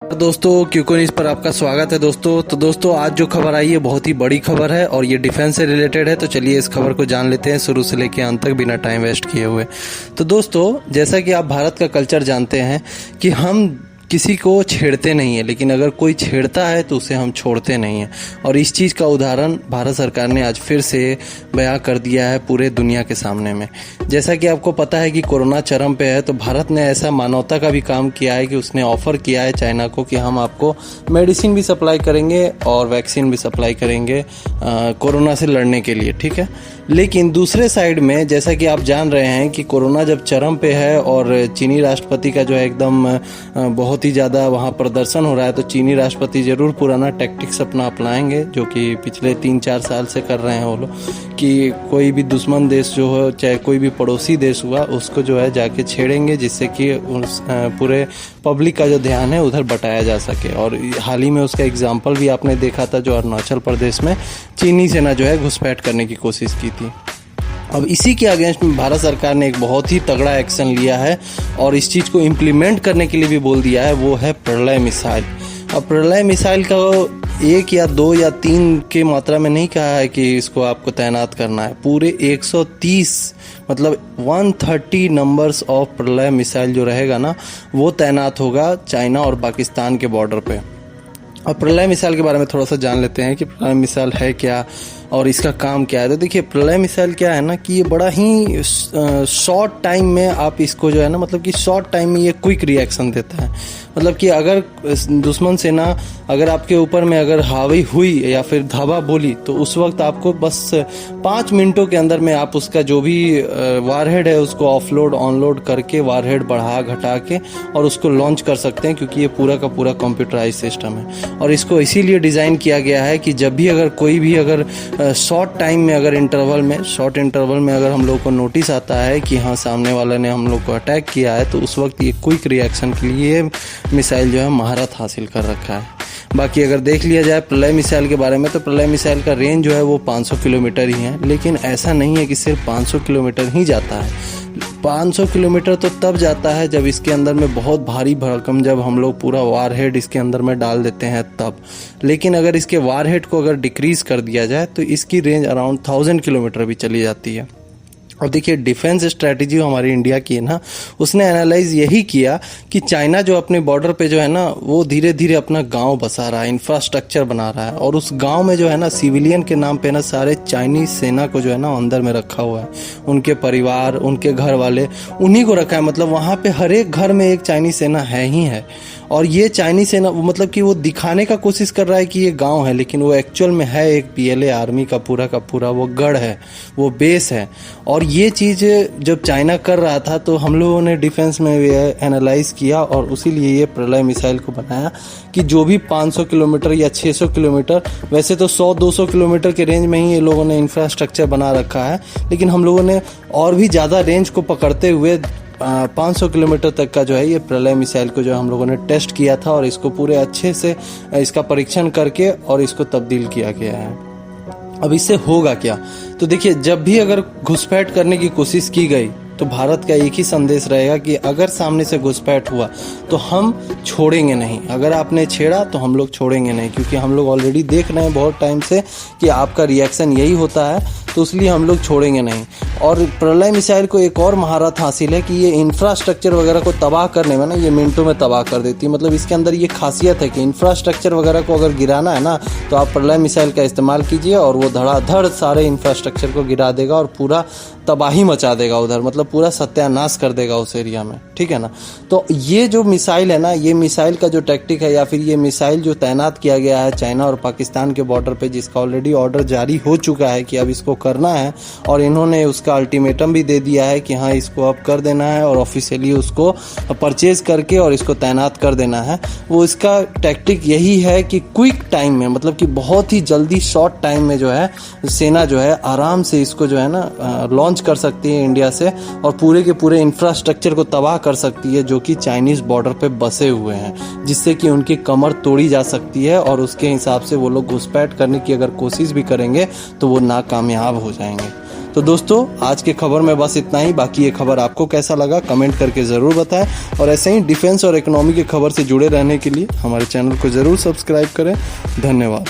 दोस्तों क्यूको न्यूज़ पर आपका स्वागत है दोस्तों आज जो खबर आई है बहुत ही बड़ी खबर है और ये डिफेंस से रिलेटेड है। तो चलिए इस खबर को जान लेते हैं शुरू से लेकर अंत तक बिना टाइम वेस्ट किए हुए। तो दोस्तों जैसा कि आप भारत का कल्चर जानते हैं कि हम किसी को छेड़ते नहीं है, लेकिन अगर कोई छेड़ता है तो उसे हम छोड़ते नहीं हैं। और इस चीज़ का उदाहरण भारत सरकार ने आज फिर से बयां कर दिया है पूरे दुनिया के सामने में। जैसा कि आपको पता है कि कोरोना चरम पे है, तो भारत ने ऐसा मानवता का भी काम किया है कि उसने ऑफर किया है चाइना को कि हम आपको मेडिसिन भी सप्लाई करेंगे और वैक्सीन भी सप्लाई करेंगे कोरोना से लड़ने के लिए, ठीक है। लेकिन दूसरे साइड में जैसा कि आप जान रहे हैं कि कोरोना जब चरम पे है और चीनी राष्ट्रपति का जो है एकदम बहुत ही ज़्यादा वहाँ प्रदर्शन हो रहा है, तो चीनी राष्ट्रपति ज़रूर पुराना टैक्टिक्स अपना अपनाएंगे जो कि पिछले 3-4 साल से कर रहे हैं वो लोग, कि कोई भी दुश्मन देश जो हो चाहे कोई भी पड़ोसी देश हुआ उसको जो है जाके छेड़ेंगे, जिससे कि उस पूरे पब्लिक का जो ध्यान है उधर बटाया जा सके। और हाल ही में उसका एग्जाम्पल भी आपने देखा था जो अरुणाचल प्रदेश में चीनी सेना जो है घुसपैठ करने की कोशिश की थी। अब इसी के अगेंस्ट में भारत सरकार ने एक बहुत ही तगड़ा एक्शन लिया है और इस चीज़ को इम्प्लीमेंट करने के लिए भी बोल दिया है, वो है प्रलय मिसाइल। अब प्रलय मिसाइल का 1 या 2 या 3 के मात्रा में नहीं कहा है कि इसको आपको तैनात करना है, पूरे 130 मतलब 130 नंबर्स ऑफ प्रलय मिसाइल जो रहेगा ना वो तैनात होगा चाइना और पाकिस्तान के बॉर्डर पे। अब प्रलय मिसाइल के बारे में थोड़ा सा जान लेते हैं कि प्रलय मिसाइल है क्या और इसका काम क्या है। तो देखिए प्रलय मिसाइल क्या है ना कि ये बड़ा ही शॉर्ट टाइम में आप इसको जो है ना मतलब कि शॉर्ट टाइम में ये क्विक रिएक्शन देता है। मतलब कि अगर दुश्मन सेना अगर आपके ऊपर में अगर हावी हुई या फिर धावा बोली तो उस वक्त आपको बस 5 मिनटों के अंदर में आप उसका जो भी वारहेड है उसको ऑफलोड ऑनलोड करके वारहेड बढ़ा घटा के और उसको लॉन्च कर सकते हैं, क्योंकि ये पूरा का पूरा कंप्यूटराइज सिस्टम है। और इसको इसीलिए डिज़ाइन किया गया है कि जब भी अगर कोई भी अगर शॉर्ट टाइम में अगर शॉर्ट इंटरवल में अगर हम लोग को नोटिस आता है कि हाँ सामने वाले ने हम लोग को अटैक किया है, तो उस वक्त ये क्विक रिएक्शन के लिए मिसाइल जो है महारत हासिल कर रखा है। बाकी अगर देख लिया जाए प्रलय मिसाइल के बारे में, तो प्रलय मिसाइल का रेंज जो है वो 500 किलोमीटर ही है। लेकिन ऐसा नहीं है कि सिर्फ 500 किलोमीटर ही जाता है, 500 किलोमीटर तो तब जाता है जब इसके अंदर में बहुत भारी भरकम जब हम लोग पूरा वारहेड इसके अंदर में डाल देते हैं तब। लेकिन अगर इसके वारहेड को अगर डिक्रीज कर दिया जाए तो इसकी रेंज अराउंड 1000 किलोमीटर भी चली जाती है। और देखिए डिफेंस स्ट्रैटेजी हमारी इंडिया की है ना, उसने एनालाइज यही किया कि चाइना जो अपने बॉर्डर पे जो है ना वो धीरे धीरे अपना गांव बसा रहा है, इंफ्रास्ट्रक्चर बना रहा है, और उस गांव में जो है ना सिविलियन के नाम पे ना सारे चाइनीज सेना को जो है ना अंदर में रखा हुआ है, उनके परिवार उनके घर वाले उन्हीं को रखा है। मतलब वहाँ पे हर एक घर में एक चाइनीज सेना है ही है। और ये चाइनीज सेना मतलब कि वो दिखाने का कोशिश कर रहा है कि ये गांव है, लेकिन वो एक्चुअल में है एक पीएलए आर्मी का पूरा वो गढ़ है, वो बेस है। और ये चीज़ जब चाइना कर रहा था तो हम लोगों ने डिफेंस में एनालाइज किया और उसीलिए ये प्रलय मिसाइल को बनाया कि जो भी 500 किलोमीटर या 600 किलोमीटर, वैसे तो 100-200 किलोमीटर के रेंज में ही ये लोगों ने इंफ्रास्ट्रक्चर बना रखा है, लेकिन हम लोगों ने और भी ज़्यादा रेंज को पकड़ते हुए 500 किलोमीटर तक का जो है ये प्रलय मिसाइल को जो हम लोगों ने टेस्ट किया था और इसको पूरे अच्छे से इसका परीक्षण करके और इसको तब्दील किया गया है। अब इससे होगा क्या, तो देखिए जब भी अगर घुसपैठ करने की कोशिश की गई तो भारत का एक ही संदेश रहेगा कि अगर सामने से घुसपैठ हुआ तो हम छोड़ेंगे नहीं, अगर आपने छेड़ा तो हम लोग छोड़ेंगे नहीं, क्योंकि हम लोग ऑलरेडी देख रहे हैं बहुत टाइम से कि आपका रिएक्शन यही होता है, तो इसलिए हम लोग छोड़ेंगे नहीं। और प्रलय मिसाइल को एक और महारत हासिल है कि ये इंफ्रास्ट्रक्चर वगैरह को तबाह करने में ना ये मिनटों में तबाह कर देती है। मतलब इसके अंदर ये खासियत है कि इंफ्रास्ट्रक्चर वगैरह को अगर गिराना है ना तो आप प्रलय मिसाइल का इस्तेमाल कीजिए और वो धड़ाधड़ सारे इंफ्रास्ट्रक्चर को गिरा देगा और पूरा तबाही मचा देगा उधर, मतलब पूरा सत्यानाश कर देगा उस एरिया में, ठीक है ना। तो ये जो मिसाइल है ना, ये मिसाइल का जो टैक्टिक है या फिर ये मिसाइल जो तैनात किया गया है चाइना और पाकिस्तान के बॉर्डर पे, जिसका ऑलरेडी ऑर्डर जारी हो चुका है कि अब इसको करना है और इन्होंने उसका अल्टीमेटम भी दे दिया है कि हाँ इसको अब कर देना है और ऑफिशियली उसको परचेज करके और इसको तैनात कर देना है। वो इसका टैक्टिक यही है कि क्विक टाइम में, मतलब कि बहुत ही जल्दी शॉर्ट टाइम में जो है सेना जो है आराम से इसको जो है ना लॉन्च कर सकती है इंडिया से और पूरे के पूरे इंफ्रास्ट्रक्चर को तबाह कर सकती है जो कि चाइनीज बॉर्डर पे बसे हुए हैं, जिससे कि उनकी कमर तोड़ी जा सकती है और उसके हिसाब से वो लोग घुसपैठ करने की अगर कोशिश भी करेंगे तो वो नाकामयाब हो जाएंगे। तो दोस्तों आज के खबर में बस इतना ही। बाकी ये खबर आपको कैसा लगा कमेंट करके ज़रूर बताएं, और ऐसे ही डिफेंस और इकोनॉमी की खबर से जुड़े रहने के लिए हमारे चैनल को ज़रूर सब्सक्राइब करें। धन्यवाद।